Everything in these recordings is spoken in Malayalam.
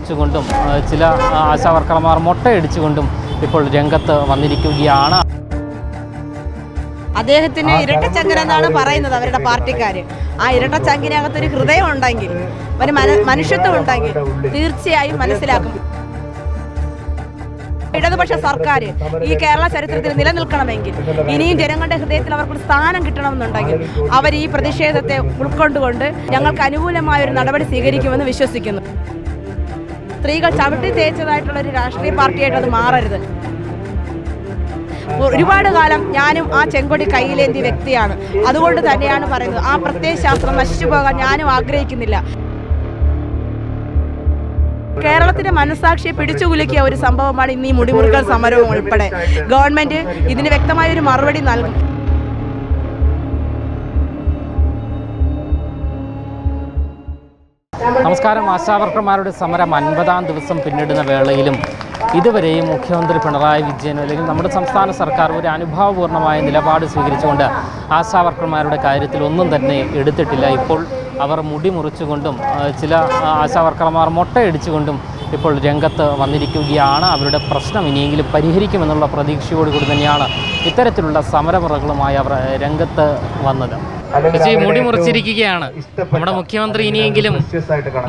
മുറിച്ചുകൊണ്ടും ചില ആശാവർക്കർമാർ മൊട്ടയടിച്ചുകൊണ്ടും ഇപ്പോൾ രംഗത്ത് വന്നിരിക്കുകയാണ്. അദ്ദേഹത്തിന് ഇരട്ടച്ചങ്കനെന്നാണ് പറയുന്നത് അവരുടെ പാർട്ടിക്കാർ. ആ ഇരട്ടച്ചങ്കിനകത്തൊരു ഹൃദയം ഉണ്ടെങ്കിൽ, ഒരു മനുഷ്യത്വം ഉണ്ടെങ്കിൽ തീർച്ചയായും മനസ്സിലാക്കും. ഇടതുപക്ഷ സർക്കാർ ഈ കേരള ചരിത്രത്തിൽ നിലനിൽക്കണമെങ്കിൽ, ഇനിയും ജനങ്ങളുടെ ഹൃദയത്തിൽ അവർക്കൊരു സ്ഥാനം കിട്ടണമെന്നുണ്ടെങ്കിൽ അവർ ഈ പ്രതിഷേധത്തെ ഉൾക്കൊണ്ടുകൊണ്ട് ഞങ്ങൾക്ക് അനുകൂലമായ ഒരു നടപടി സ്വീകരിക്കുമെന്ന് വിശ്വസിക്കുന്നു. സ്ത്രീകൾ ചവിട്ടി തേച്ചതായിട്ടുള്ളൊരു രാഷ്ട്രീയ പാർട്ടിയായിട്ട് അത് മാറരുത്. ഒരുപാട് കാലം ഞാനും ആ ചെങ്കൊടി കയ്യിലേന്തിയ വ്യക്തിയാണ്. അതുകൊണ്ട് തന്നെയാണ് പറയുന്നത്, ആ പ്രത്യയശാസ്ത്രം നശിച്ചു പോകാൻ ഞാനും ആഗ്രഹിക്കുന്നില്ല. കേരളത്തിന്റെ മനസാക്ഷിയെ പിടിച്ചുകുലുക്കിയ ഒരു സംഭവമാണ് ഇന്ന് ഈ മുടിമുറുക്കൽ സമരവും ഉൾപ്പെടെ. ഗവൺമെന്റ് ഇതിന് വ്യക്തമായൊരു മറുപടി നൽകും. നമസ്കാരം. ആശാവർക്കർമാരുടെ സമരം 50-ാം ദിവസം പിന്നിടുന്ന വേളയിലും ഇതുവരെയും മുഖ്യമന്ത്രി പിണറായി വിജയൻ അല്ലെങ്കിൽ നമ്മുടെ സംസ്ഥാന സർക്കാർ ഒരു അനുഭാവപൂർണ്ണമായ നിലപാട് സ്വീകരിച്ചുകൊണ്ട് ആശാവർക്കർമാരുടെ കാര്യത്തിൽ ഒന്നും തന്നെ എടുത്തിട്ടില്ല. ഇപ്പോൾ അവർ മുടി മുറിച്ചുകൊണ്ടും ചില ആശാവർക്കർമാർ മൊട്ടയടിച്ചുകൊണ്ടും ഇപ്പോൾ രംഗത്ത് വന്നിരിക്കുകയാണ്. അവരുടെ പ്രശ്നം ഇനിയെങ്കിലും പരിഹരിക്കുമെന്നുള്ള പ്രതീക്ഷയോടുകൂടി തന്നെയാണ് ഇത്തരത്തിലുള്ള സമരമുറകളുമായി അവർ രംഗത്ത് വന്നത്. മുടി മുറിച്ചിരിക്കുകയാണ് നമ്മുടെ മുഖ്യമന്ത്രി. ഇനിയെങ്കിലും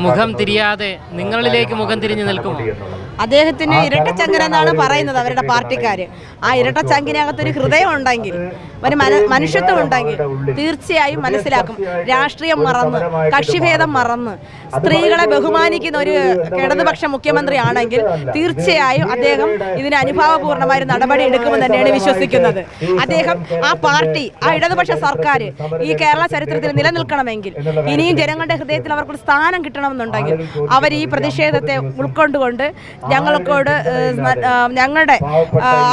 മുഖം തിരിയാതെ നിങ്ങളിലേക്ക് മുഖം തിരിഞ്ഞു നിൽക്കുമോ? അദ്ദേഹത്തിന് ഇരട്ടച്ചങ്കനെന്നാണ് പറയുന്നത് അവരുടെ പാർട്ടിക്കാർ. ആ ഇരട്ടച്ചങ്കിനകത്തൊരു ഹൃദയം ഉണ്ടെങ്കിൽ, ഒരു മനുഷ്യത്വം ഉണ്ടെങ്കിൽ തീർച്ചയായും മനസ്സിലാക്കും. രാഷ്ട്രീയം മറന്ന്, കക്ഷിഭേദം മറന്ന് സ്ത്രീകളെ ബഹുമാനിക്കുന്ന ഒരു ഇടതുപക്ഷ മുഖ്യമന്ത്രി ആണെങ്കിൽ തീർച്ചയായും അദ്ദേഹം ഇതിന് അനുഭാവപൂർണ്ണമായ ഒരു നടപടി എടുക്കുമെന്ന് തന്നെയാണ് വിശ്വസിക്കുന്നത്. അദ്ദേഹം, ആ പാർട്ടി, ആ ഇടതുപക്ഷ സർക്കാർ ഈ കേരള ചരിത്രത്തിൽ നിലനിൽക്കണമെങ്കിൽ, ഇനിയും ജനങ്ങളുടെ ഹൃദയത്തിൽ അവർക്കൊരു സ്ഥാനം കിട്ടണമെന്നുണ്ടെങ്കിൽ അവർ ഈ പ്രതിഷേധത്തെ ഉൾക്കൊണ്ടുകൊണ്ട് ഞങ്ങൾക്കോട് ഞങ്ങളുടെ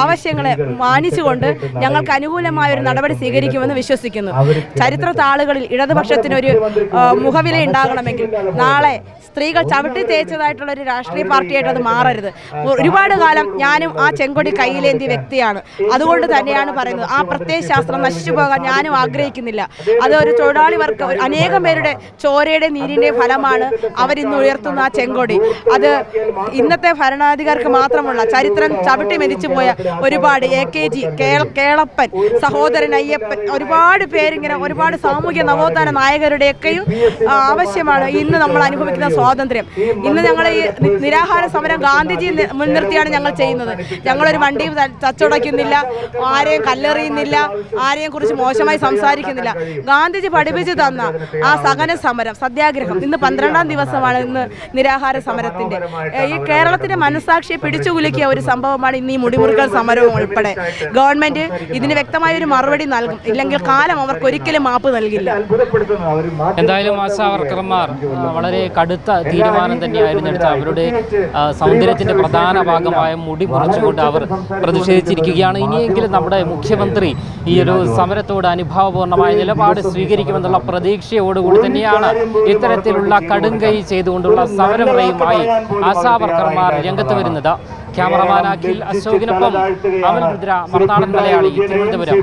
ആവശ്യങ്ങളെ മാനിച്ചുകൊണ്ട് ഞങ്ങൾക്ക് അനുകൂലമായ ഒരു നടപടി സ്വീകരിക്കുമെന്ന് വിശ്വസിക്കുന്നു. ചരിത്ര താളുകളിൽ ഇടതുപക്ഷത്തിനൊരു മുഖവില ഉണ്ടാകണമെങ്കിൽ നാളെ സ്ത്രീകൾ ചവിട്ടി തേച്ചതായിട്ടുള്ള ഒരു രാഷ്ട്രീയ പാർട്ടിയായിട്ട് അത് മാറരുത്. ഒരുപാട് കാലം ഞാനും ആ ചെങ്കൊടി കയ്യിലേന്തിയ വ്യക്തിയാണ്. അതുകൊണ്ട് തന്നെയാണ് പറയുന്നത്, ആ പ്രത്യയശാസ്ത്രം നശിച്ചു പോകാൻ ഞാനും ആഗ്രഹിക്കുന്നില്ല. അത് ഒരു തൊഴിലാളി വർഗം, അനേകം പേരുടെ ചോരയുടെ നീരിന്റെ ഫലമാണ് അവരിന്ന് ഉയർത്തുന്ന ആ ചെങ്കൊടി. അത് ഇന്നത്തെ ഭരണാധികാരിക്ക് മാത്രമുള്ള, ചരിത്രം ചവിട്ടി മെതിച്ചു പോയ ഒരുപാട് AKG, കേളപ്പൻ, സഹോദരൻ അയ്യപ്പൻ, ഒരുപാട് പേരിങ്ങനെ, ഒരുപാട് സാമൂഹ്യ നവോത്ഥാന നായകരുടെയൊക്കെയും ആവശ്യമാണ് ഇന്ന് നമ്മൾ അനുഭവിക്കുന്ന സ്വാതന്ത്ര്യം. ഇന്ന് ഞങ്ങൾ ഈ നിരാഹാര സമരം ഗാന്ധിജി മുൻനിർത്തിയാണ് ഞങ്ങൾ ചെയ്യുന്നത്. ഞങ്ങളൊരു വണ്ടിയും തച്ചുടയ്ക്കുന്നില്ല, ആരെയും കല്ലെറിയുന്നില്ല, ആരെയും കുറിച്ച് മോശമായി സംസാരിക്കുന്നില്ല. ഗാന്ധിജി പഠിപ്പിച്ചു തന്ന ആ സഹന സമരം, സത്യാഗ്രഹം ഇന്ന് 12-ാം ദിവസമാണ്. ഇന്ന് നിരാഹാര സമരത്തിന്റെ ഈ കേരളത്തിന്റെ മനസാക്ഷിയെ പിടിച്ചുകുലുക്കിയ ഒരു സംഭവമാണ് ഇന്ന് ഈ മുടിമുറുക്കൽ സമരവും ഉൾപ്പെടെ. ഗവൺമെന്റ് ഇതിന് വ്യക്തമായൊരു മറുപടി നൽകും. ഇല്ലെങ്കിൽ കാലം അവർക്ക് ഒരിക്കലും മാപ്പ് നൽകില്ല. എന്തായാലും ആശാവർക്കർമാർ വളരെ കടുത്ത തീരുമാനം തന്നെയായിരുന്നു എടുത്തത്. അവരുടെ സൗന്ദര്യത്തിന്റെ പ്രധാന ഭാഗമായ മുടി മുറിച്ചുകൊണ്ട് അവർ പ്രതിഷേധിച്ചിരിക്കുകയാണ്. ഇനിയെങ്കിലും നമ്മുടെ മുഖ്യമന്ത്രി ഈ ഒരു സമരത്തോട് അനുഭാവപൂർണ്ണമായ നിലപാട് സ്വീകരിക്കുമെന്നുള്ള പ്രതീക്ഷയോടുകൂടി തന്നെയാണ് ഇത്തരത്തിലുള്ള കടുങ്കൈ ചെയ്തുകൊണ്ടുള്ള സമരമുറയുമായി ആശാവർക്കർമാർ രംഗത്ത് വരുന്നത്. ക്യാമറമാൻ അഖിൽ അശോകിനൊപ്പം അമൽ രുദ്ര, മറുനാടൻ മലയാളി, തിരുവനന്തപുരം.